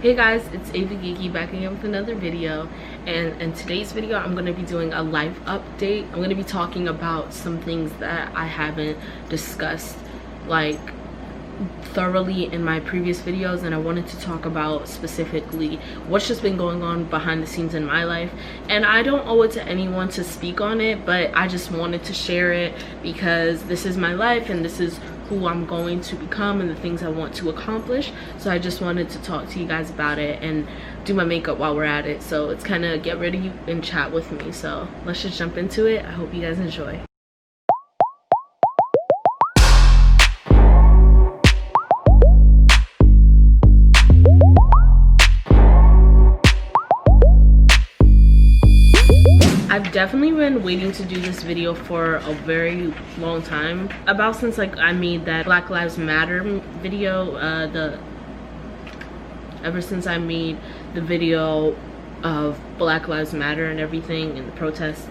Hey guys, it's Avi Geeky back again with another video, and in today's video I'm going to be doing a life update. I'm going to be talking about some things that I haven't discussed like thoroughly in my previous videos, and I wanted to talk about specifically what's just been going on behind the scenes in my life. And I don't owe it to anyone to speak on it, but I just wanted to share it because this is my life and this is who I'm going to become and the things I want to accomplish. So I just wanted to talk to you guys about it and do my makeup while we're at it. So it's kind of get ready and chat with me. So let's just jump into it. I hope you guys enjoy. I've definitely been waiting to do this video for a very long time, about since like I made that Black Lives Matter video, ever since I made the video of Black Lives Matter and everything and the protests.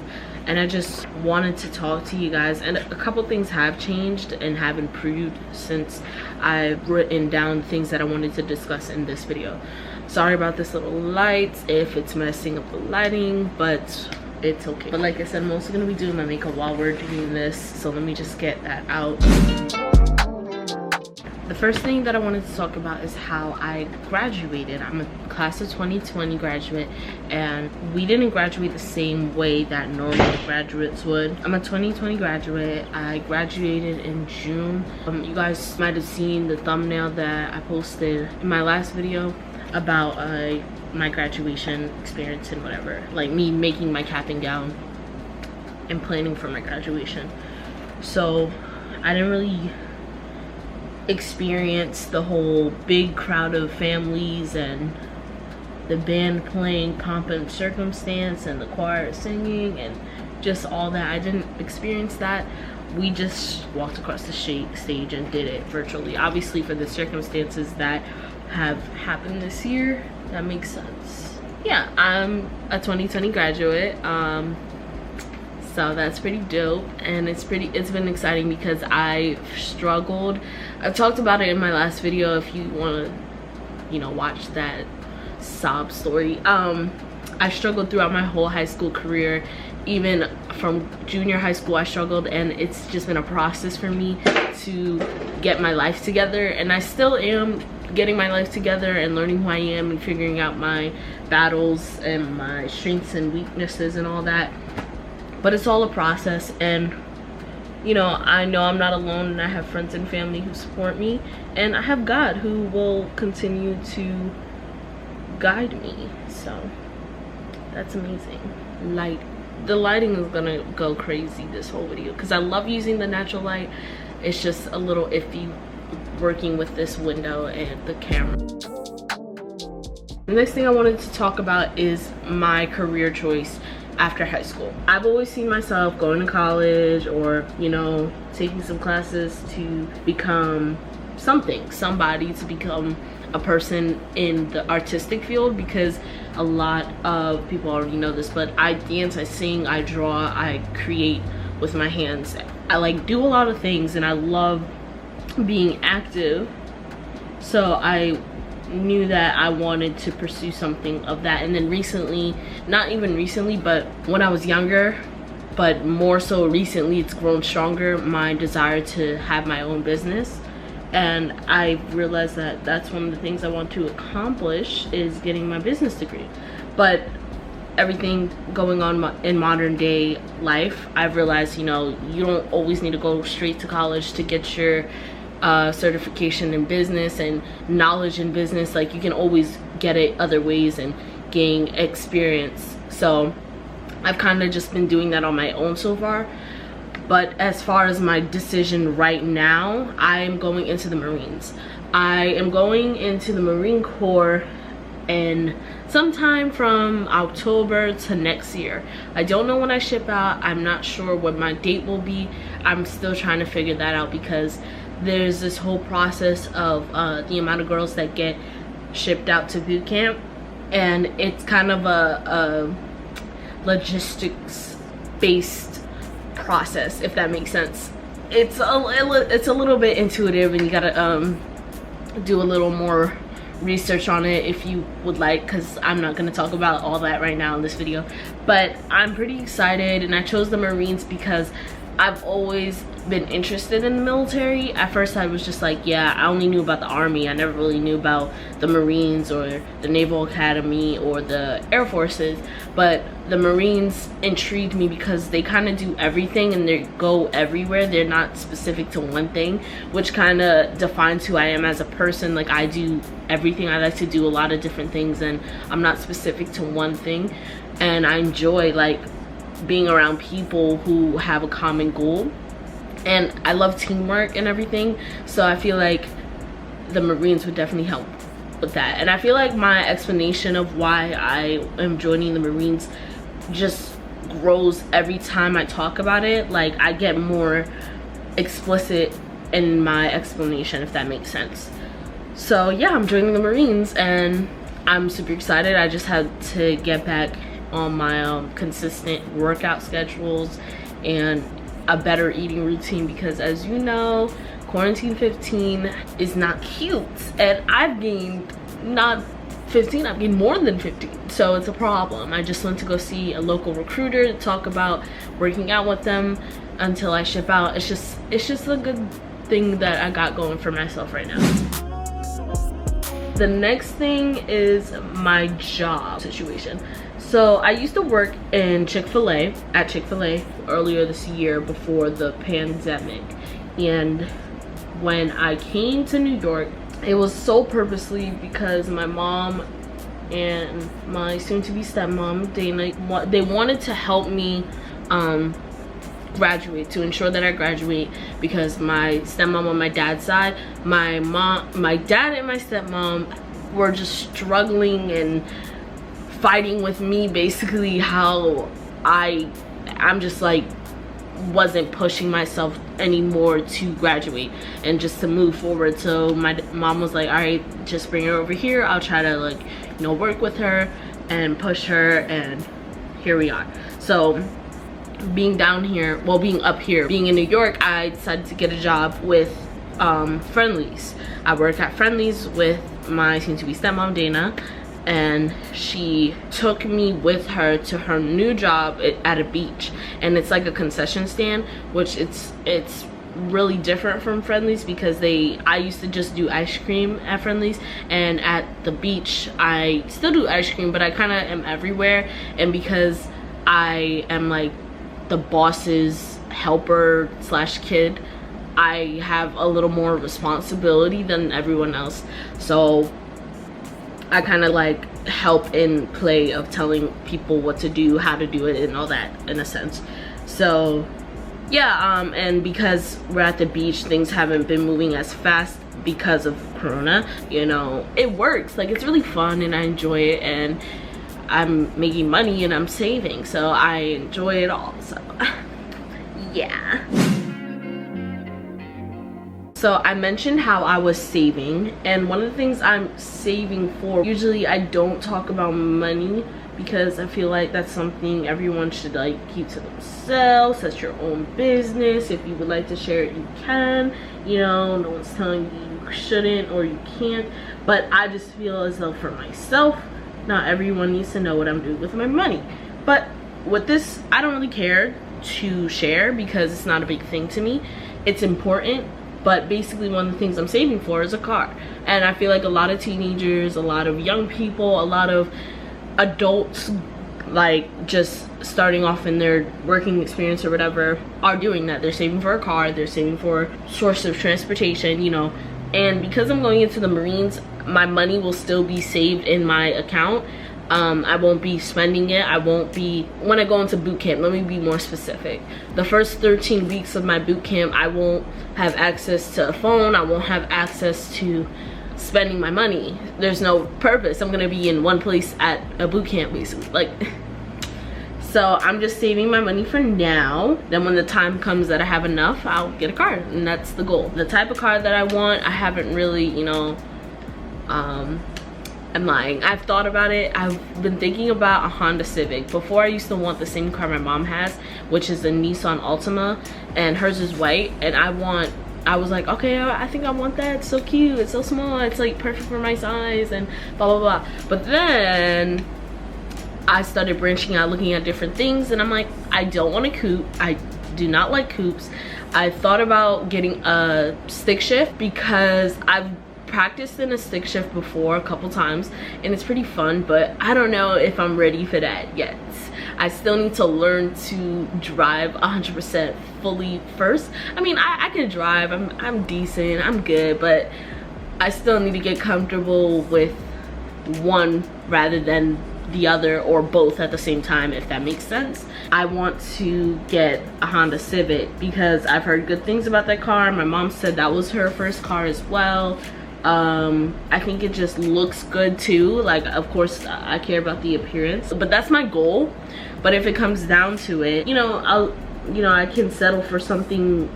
And I just wanted to talk to you guys, and a couple things have changed and have improved since I've written down things that I wanted to discuss in this video. Sorry about this little light if it's messing up the lighting, but it's okay. But like I said, I'm also gonna be doing my makeup while we're doing this, so let me just get that out. The first thing that I wanted to talk about is how I graduated. I'm a class of 2020 graduate, and we didn't graduate the same way that normal graduates would. I'm a 2020 graduate. I graduated in June. You guys might have seen the thumbnail that I posted in my last video about my graduation experience and whatever, like me making my cap and gown and planning for my graduation. So I didn't really experience the whole big crowd of families and the band playing Pomp and Circumstance and the choir singing and just all that. I didn't experience that. We just walked across the stage and did it virtually, obviously for the circumstances that have happened this year. That makes sense. Yeah, I'm a 2020 graduate, so that's pretty dope, and it's been exciting because I've struggled. I've talked about it in my last video if you want to, you know, watch that sob story. I struggled throughout my whole high school career. Even from junior high school I struggled, and it's just been a process for me to get my life together, and I still am getting my life together and learning who I am and figuring out my battles and my strengths and weaknesses and all that. But it's all a process, and you know I'm not alone, and I have friends and family who support me, and I have God who will continue to guide me. So that's amazing. The lighting is gonna go crazy this whole video because I love using the natural light. It's just a little iffy working with this window and the camera. The next thing I wanted to talk about is my career choice after high school. I've always seen myself going to college or, you know, taking some classes to become somebody, to become a person in the artistic field, because a lot of people already know this, but I dance, I sing, I draw, I create with my hands. I like do a lot of things, and I love being active. So I knew that I wanted to pursue something of that. And then recently, not even recently, but when I was younger, but more so recently, it's grown stronger, my desire to have my own business. And I realized that that's one of the things I want to accomplish, is getting my business degree. But everything going on in modern day life, I've realized, you know, you don't always need to go straight to college to get your certification in business and knowledge in business. Like, you can always get it other ways and gain experience. So I've kind of just been doing that on my own so far. But as far as my decision right now, I am going into the Marines. I am going into the Marine Corps in sometime from October to next year. I don't know when I ship out. I'm not sure what my date will be. I'm still trying to figure that out because there's this whole process of the amount of girls that get shipped out to boot camp, and it's kind of a logistics based process, if that makes sense. It's a little bit intuitive, and you gotta do a little more research on it if you would like, because I'm not going to talk about all that right now in this video. But I'm pretty excited, and I chose the Marines because I've always been interested in the military. At first I was just like, yeah, I only knew about the Army. I never really knew about the Marines or the Naval Academy or the Air Forces. But the Marines intrigued me because they kind of do everything and they go everywhere. They're not specific to one thing, which kind of defines who I am as a person. Like, I do everything. I like to do a lot of different things, and I'm not specific to one thing. And I enjoy like being around people who have a common goal, and I love teamwork and everything. So I feel like the Marines would definitely help with that. And I feel like my explanation of why I am joining the Marines just grows every time I talk about it. Like, I get more explicit in my explanation, if that makes sense. So yeah, I'm joining the Marines and I'm super excited. I just had to get back on my consistent workout schedules and a better eating routine, because as you know, quarantine 15 is not cute, and I've gained not 15, I've gained more than 15, so it's a problem. I just went to go see a local recruiter to talk about working out with them until I ship out. It's just a good thing that I got going for myself right now. The next thing is my job situation. So I used to work in Chick-fil-A, earlier this year before the pandemic. And when I came to New York, it was so purposely because my mom and my soon-to-be stepmom, Dana, they wanted to help me graduate, to ensure that I graduate, because my stepmom on my dad's side, my dad and my stepmom were just struggling and fighting with me, basically how I'm just like wasn't pushing myself anymore to graduate and just to move forward. So my mom was like, all right, just bring her over here, I'll try to, like, you know, work with her and push her, and here we are. So being up here, being in New York, I decided to get a job with Friendly's. I work at Friendly's with my soon-to-be stepmom, Dana, and she took me with her to her new job at a beach, and it's like a concession stand, which it's really different from Friendly's, because I used to just do ice cream at Friendly's, and at the beach I still do ice cream, but I kind of am everywhere. And because I am like the boss's helper slash kid, I have a little more responsibility than everyone else. So I kind of like help in play of telling people what to do, how to do it, and all that, in a sense. So yeah, and because we're at the beach, things haven't been moving as fast because of Corona. You know, it works. Like, it's really fun and I enjoy it, and I'm making money and I'm saving, so I enjoy it all. So yeah. So I mentioned how I was saving, and one of the things I'm saving for, usually I don't talk about money because I feel like that's something everyone should like keep to themselves. That's your own business. If you would like to share it, you can. You know, no one's telling you you shouldn't or you can't. But I just feel as though for myself, not everyone needs to know what I'm doing with my money. But with this, I don't really care to share because it's not a big thing to me. It's important. But basically one of the things I'm saving for is a car. And I feel like a lot of teenagers, a lot of young people, a lot of adults, like just starting off in their working experience or whatever, are doing that. They're saving for a car, they're saving for a source of transportation, you know. And because I'm going into the Marines, my money will still be saved in my account. I won't be spending it. I won't be, when I go into boot camp, let me be more specific. The first 13 weeks of my boot camp, I won't have access to a phone. I won't have access to spending my money. There's no purpose. I'm gonna be in one place at a boot camp, basically. Like, so I'm just saving my money for now. Then when the time comes that I have enough, I'll get a car, and that's the goal. The type of car that I want, I haven't really, you know, I'm lying. I've thought about it. I've been thinking about a Honda Civic. Before, I used to want the same car my mom has, which is a Nissan Altima, and hers is white, and I want I was like, okay, I think I want that. It's so cute, it's so small, it's like perfect for my size, and blah blah blah. But then I started branching out, looking at different things, and I'm like, I don't want a coupe. I do not like coupes. I thought about getting a stick shift because I've practiced in a stick shift before a couple times and it's pretty fun, but I don't know if I'm ready for that yet. I still need to learn to drive 100% fully first. I mean, I can drive, I'm decent, I'm good, but I still need to get comfortable with one rather than the other, or both at the same time, if that makes sense. I want to get a Honda Civic because I've heard good things about that car. My mom said that was her first car as well. I think it just looks good too. Like, of course I care about the appearance, but that's my goal. But if it comes down to it, you know, I can settle for something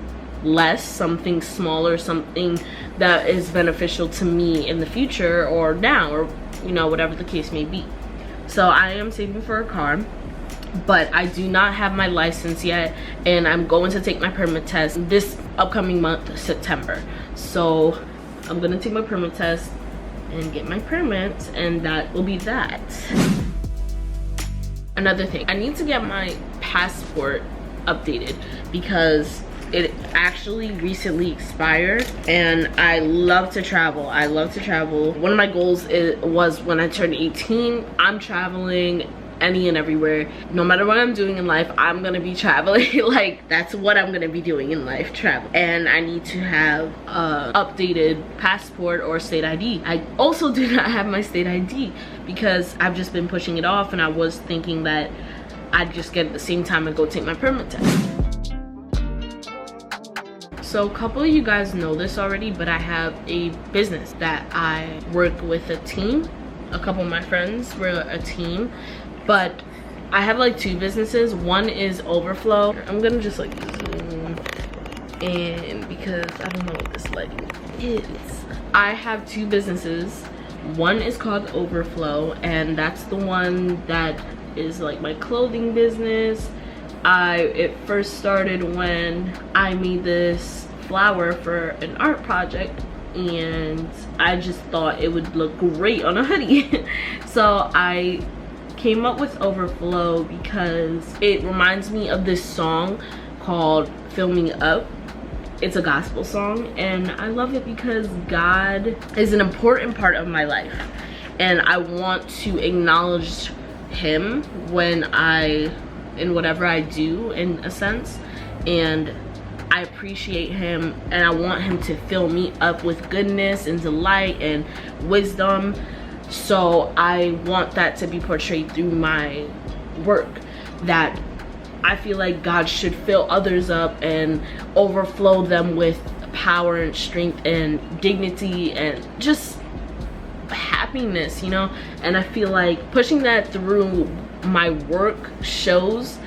less, something smaller, something that is beneficial to me in the future or now, or you know, whatever the case may be. So I am saving for a car, but I do not have my license yet, and I'm going to take my permit test this upcoming month, September. So I'm gonna take my permit test and get my permit, and that will be that. Another thing, I need to get my passport updated because it actually recently expired, and I love to travel. I love to travel. One of my goals was when I turned 18, I'm traveling any and everywhere. No matter what I'm doing in life, I'm gonna be traveling. Like, that's what I'm gonna be doing in life, travel. And I need to have a updated passport or state ID. I also do not have my state ID because I've just been pushing it off, and I was thinking that I'd just get it at the same time and go take my permit test. So a couple of you guys know this already, but I have a business that I work with a team. A couple of my friends, we're a team, but I have like two businesses. One is Overflow. I'm gonna just like zoom in because I don't know what this lighting is. I have two businesses. One is called Overflow, and that's the one that is like my clothing business. It first started when I made this flower for an art project, and I just thought it would look great on a hoodie. So I came up with Overflow because it reminds me of this song called Fill Me Up. It's a gospel song, and I love it because God is an important part of my life, and I want to acknowledge him in whatever I do, in a sense, and I appreciate him, and I want him to fill me up with goodness and delight and wisdom. So I want that to be portrayed through my work, that I feel like God should fill others up and overflow them with power and strength and dignity and just happiness, you know. And I feel like pushing that through my work shows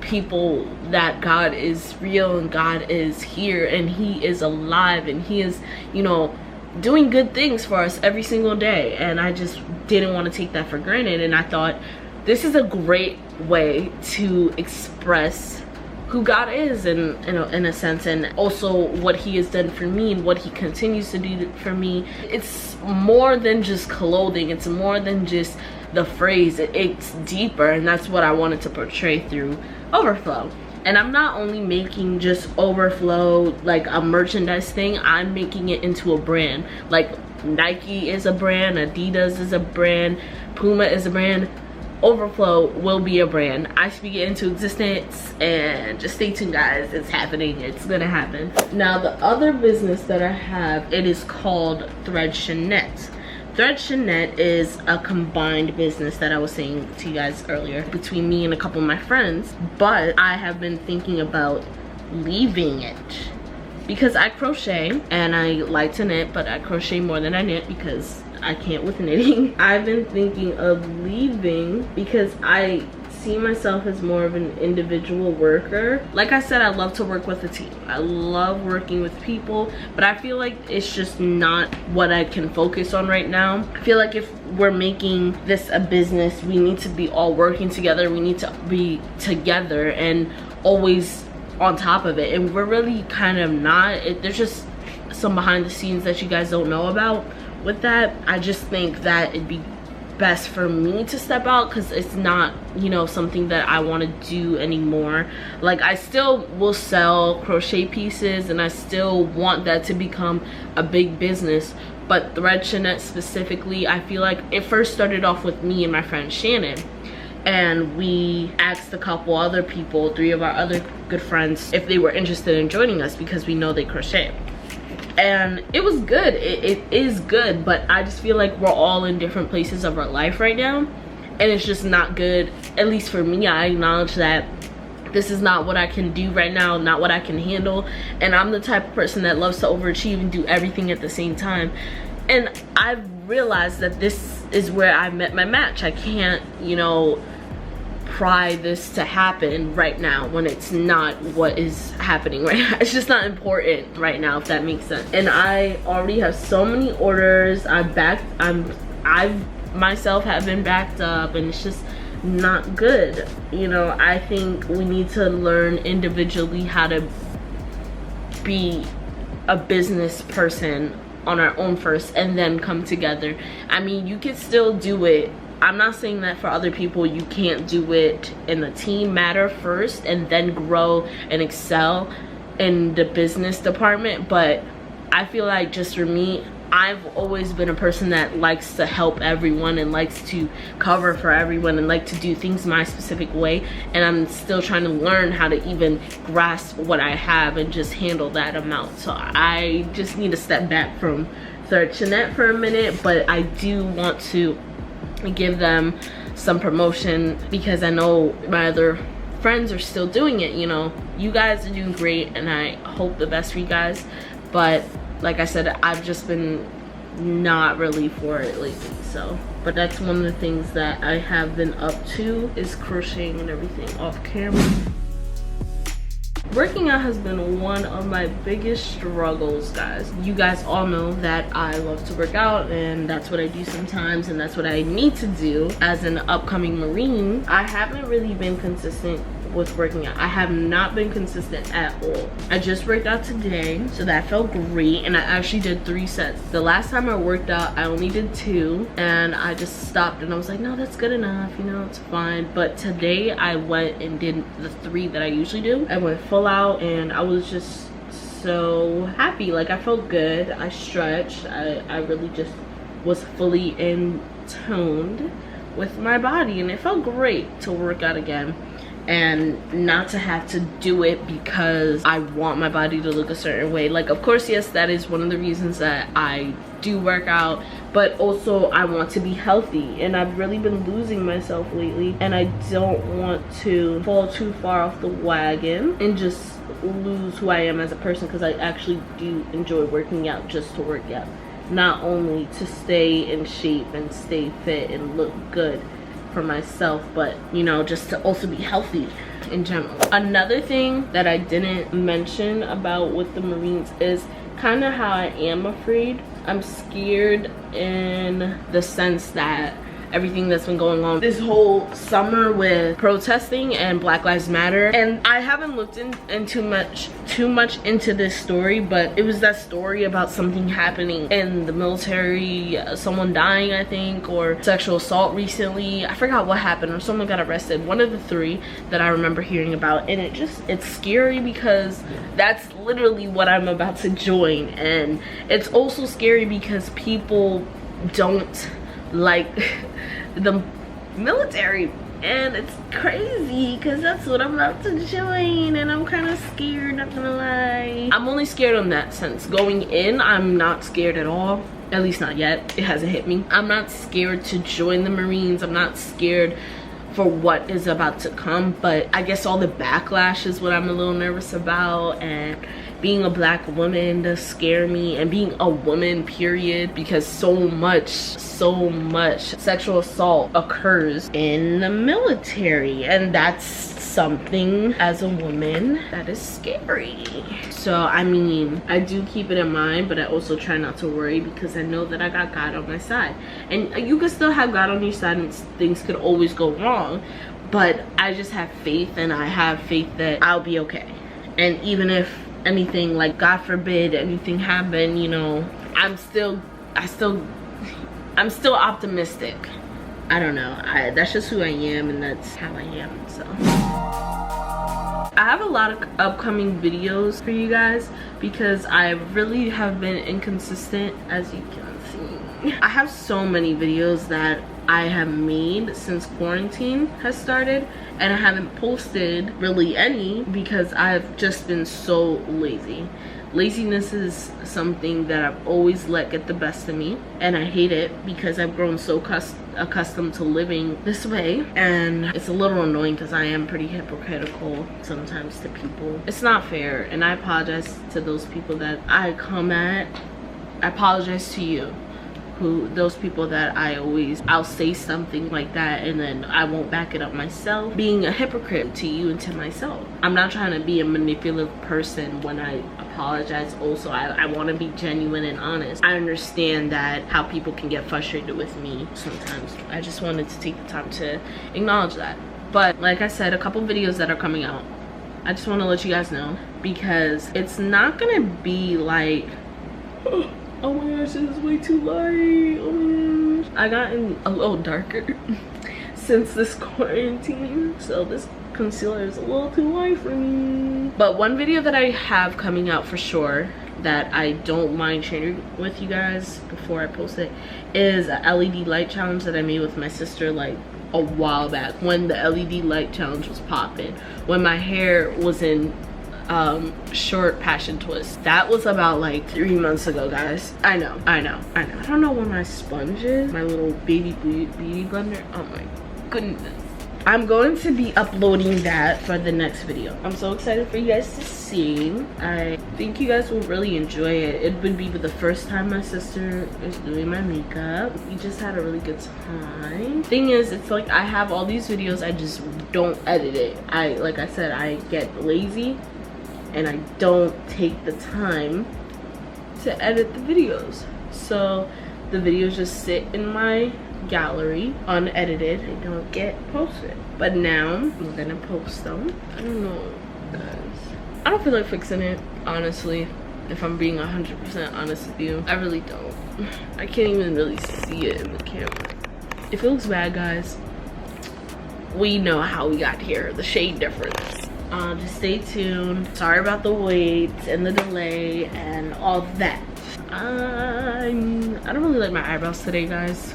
people that God is real and God is here and he is alive and he is, you know, doing good things for us every single day. And I just didn't want to take that for granted, and I thought this is a great way to express who God is in a sense, and also what he has done for me and what he continues to do for me. It's more than just clothing, it's more than just the phrase, it's deeper, and that's what I wanted to portray through Overflow. And I'm not only making just Overflow like a merchandise thing, I'm making it into a brand. Like Nike is a brand, Adidas is a brand, Puma is a brand. Overflow will be a brand. I speak it into existence, and just stay tuned, guys. It's happening, it's gonna happen. Now the other business that I have, it is called Thread Shanette. Thread Shanette is a combined business that I was saying to you guys earlier between me and a couple of my friends, but I have been thinking about leaving it because I crochet and I like to knit, but I crochet more than I knit because I can't with knitting. I've been thinking of leaving because I see myself as more of an individual worker. Like I said, I love to work with a team. I love working with people, but I feel like it's just not what I can focus on right now. I feel like if we're making this a business, we need to be all working together. We need to be together and always on top of it, and we're really kind of not. There's just some behind the scenes that you guys don't know about with that. I just think that it'd be best for me to step out because it's not, you know, something that I want to do anymore. Like, I still will sell crochet pieces and I still want that to become a big business, but Threadchinette specifically, I feel like it first started off with me and my friend Shannon, and we asked a couple other people, 3 of our other good friends, if they were interested in joining us because we know they crochet. And it was good. It is good, but I just feel like we're all in different places of our life right now, and it's just not good. At least for me, I acknowledge that this is not what I can do right now, not what I can handle, and I'm the type of person that loves to overachieve and do everything at the same time. And I've realized that this is where I met my match. I can't, you know, pry this to happen right now when it's not what is happening right now. It's just not important right now, if that makes sense. And I already have so many orders. I myself have been backed up, and it's just not good. You know, I think we need to learn individually how to be a business person on our own first and then come together. I mean, you can still do it. I'm not saying that for other people you can't do it in the team matter first and then grow and excel in the business department, but I feel like just for me, I've always been a person that likes to help everyone and likes to cover for everyone and like to do things my specific way, and I'm still trying to learn how to even grasp what I have and just handle that amount. So I just need to step back from Threadchinette for a minute, but I do want to give them some promotion because I know my other friends are still doing it. You know, you guys are doing great and I hope the best for you guys, but like I said, I've just been not really for it lately. So, but that's one of the things that I have been up to, is crocheting and everything off camera. Working out has been one of my biggest struggles, guys. You guys all know that I love to work out, and that's what I do sometimes, and that's what I need to do as an upcoming Marine. I haven't really been consistent with working out. I have not been consistent at all. I just worked out today, so that felt great, and I actually did 3 sets. The last time I worked out, I only did 2, and I just stopped and I was like, no, that's good enough, you know, it's fine. But today I went and did the 3 that I usually do. I went full out and I was just so happy. Like, I felt good. I stretched. I really just was fully in toned with my body, and it felt great to work out again and not to have to do it because I want my body to look a certain way. Like, of course, yes, that is one of the reasons that I do work out, but also I want to be healthy, and I've really been losing myself lately, and I don't want to fall too far off the wagon and just lose who I am as a person, because I actually do enjoy working out just to work out, not only to stay in shape and stay fit and look good for myself, but you know, just to also be healthy in general. Another thing that I didn't mention about with the Marines is kind of how I am afraid. I'm scared in the sense that everything that's been going on this whole summer with protesting and Black Lives Matter, and I haven't looked in too much into this story, but it was that story about something happening in the military, someone dying, I think, or sexual assault recently. I forgot what happened, or someone got arrested, one of the 3 that I remember hearing about. And it's scary because that's literally what I'm about to join, and it's also scary because people don't like the military, and it's crazy because that's what I'm about to join, and I'm kind of scared, not gonna lie. I'm only scared in that sense. Going in, I'm not scared at all, at least not yet. It hasn't hit me. I'm not scared to join the Marines. I'm not scared for what is about to come, but I guess all the backlash is what I'm a little nervous about, and being a Black woman does scare me, and being a woman, period, because so much sexual assault occurs in the military, and that's something as a woman that is scary. So I mean, I do keep it in mind, but I also try not to worry because I know that I got God on my side, and you can still have God on your side and things could always go wrong, but I just have faith, and I have faith that I'll be okay. And even if anything, like God forbid anything happened, you know, I'm still optimistic. I don't know, that's just who I am, and that's how I am. So I have a lot of upcoming videos for you guys because I really have been inconsistent, as you can see. I have so many videos that I have made since quarantine has started, and I haven't posted really any because I've just been so lazy. Laziness is something that I've always let get the best of me, and I hate it because I've grown so accustomed to living this way, and it's a little annoying because I am pretty hypocritical sometimes to people. It's not fair, and I apologize to those people that I come at. I apologize to you, those people that I'll say something like that and then I won't back it up myself, being a hypocrite to you and to myself. I'm not trying to be a manipulative person when I apologize. Also, I want to be genuine and honest. I understand that how people can get frustrated with me sometimes. I just wanted to take the time to acknowledge that. But like I said, a couple videos that are coming out, I just want to let you guys know, because it's not gonna be like oh my gosh, this is way too light. Oh my gosh. I gotten a little darker since this quarantine, so this concealer is a little too light for me. But one video that I have coming out for sure that I don't mind sharing with you guys before I post it is a LED light challenge that I made with my sister like a while back, when the LED light challenge was popping, when my hair was in short passion twist. That was about like 3 months ago, guys. I know. I don't know where my sponge is, my little baby beauty blender. Oh my goodness. I'm going to be uploading that for the next video. I'm so excited for you guys to see. I think you guys will really enjoy it. It would be the first time my sister is doing my makeup. We just had a really good time. Thing is, it's like I have all these videos, I just don't edit it. Like I said, I get lazy and I don't take the time to edit the videos. So the videos just sit in my gallery unedited. They don't get posted. But now I'm gonna post them. I don't know, guys. I don't feel like fixing it, honestly. If I'm being 100% honest with you, I really don't. I can't even really see it in the camera. If it looks bad, guys, we know how we got here. The shade difference. Just stay tuned. Sorry about the wait and the delay and all that. I don't really like my eyebrows today, guys.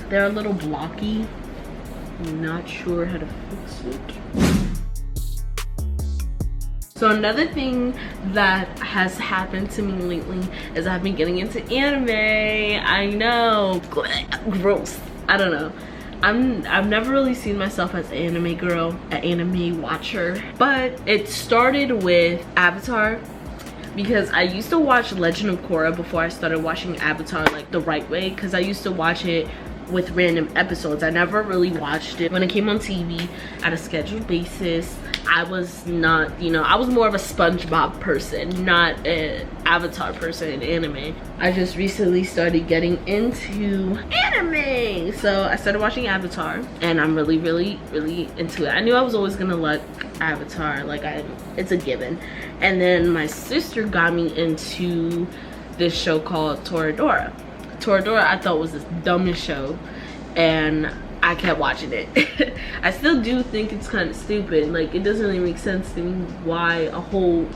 They're a little blocky. I'm not sure how to fix it. So another thing that has happened to me lately is I've been getting into anime. I know, gross. I don't know. I've never really seen myself as an anime girl, an anime watcher, but it started with Avatar, because I used to watch Legend of Korra before I started watching Avatar like the right way, because I used to watch it with random episodes. I never really watched it when it came on TV at a scheduled basis. I was not, you know, I was more of a SpongeBob person, not an Avatar person in anime. I just recently started getting into anime, so I started watching Avatar, and I'm really into it. I knew I was always gonna like Avatar, like it's a given. And then my sister got me into this show called Toradora. Toradora I thought was the dumbest show, and I kept watching it. I still do think it's kind of stupid. Like, it doesn't really make sense to me why a whole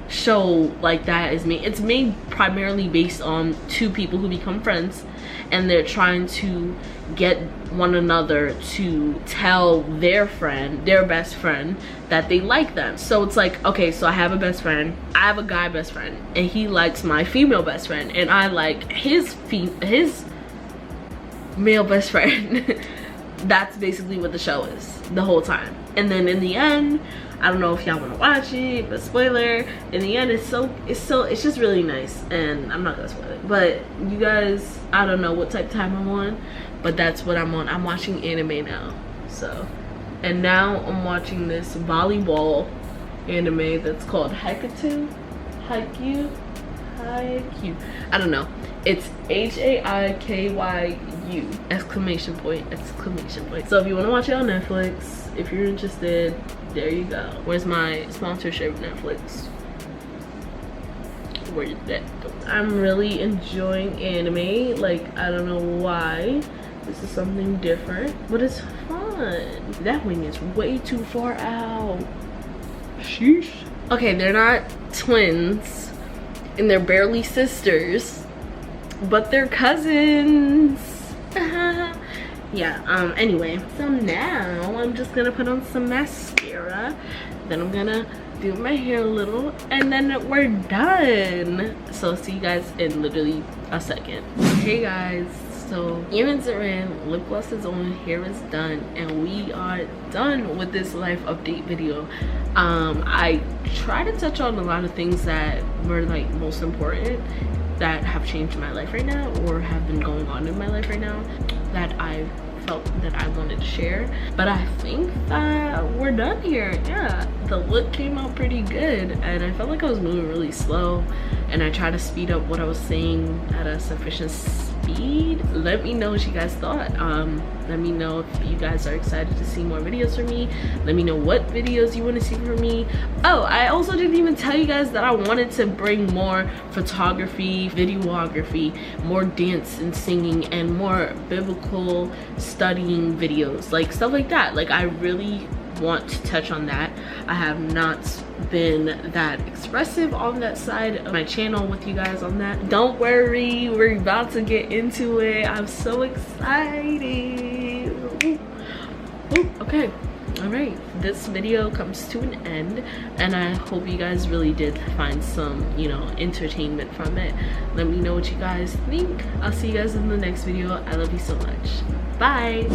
show like that is made. It's made primarily based on two people who become friends, and they're trying to get one another to tell their friend, their best friend, that they like them. So it's like, okay, so I have a best friend, I have a guy best friend, and he likes my female best friend, and I like his male best friend. That's basically what the show is the whole time. And then in the end, I don't know if y'all want to watch it, but spoiler, in the end it's just really nice, and I'm not gonna spoil it. But you guys, I don't know what type of time I'm on, but that's what I'm on. I'm watching anime now. So, and now I'm watching this volleyball anime that's called Haikyuu. H-A-I-Q. I don't know. It's H-A-I-K-Y-U, exclamation point, exclamation point. So if you want to watch it on Netflix, if you're interested, there you go. Where's my sponsorship, Netflix? Where's that? I'm really enjoying anime. Like, I don't know why. This is something different, but it's fun. That wing is way too far out. Sheesh. Okay, they're not twins and they're barely sisters, but they're cousins. Yeah, anyway, so now I'm just gonna put on some mascara, then I'm gonna do my hair a little, and then we're done. So see you guys in literally a second. Hey guys, so earrings are in, lip gloss is on, hair is done, and we are done with this life update video. I try to touch on a lot of things that were like most important that have changed my life right now or have been going on in my life right now that I felt that I wanted to share. But I think that we're done here. Yeah, the look came out pretty good, and I felt like I was moving really slow, and I tried to speed up what I was saying at a sufficient speed. Let me know what you guys thought. Let me know if you guys are excited to see more videos from me. Let me know what videos you want to see from me. Oh, I also didn't even tell you guys that I wanted to bring more photography, videography, more dance and singing, and more biblical studying videos, like stuff like that. Like, I really want to touch on that. I have not been that expressive on that side of my channel with you guys on that. Don't worry, we're about to get into it. I'm so excited. Ooh, okay, all right, this video comes to an end, and I hope you guys really did find some, you know, entertainment from it. Let me know what you guys think. I'll see you guys in the next video. I love you so much. Bye.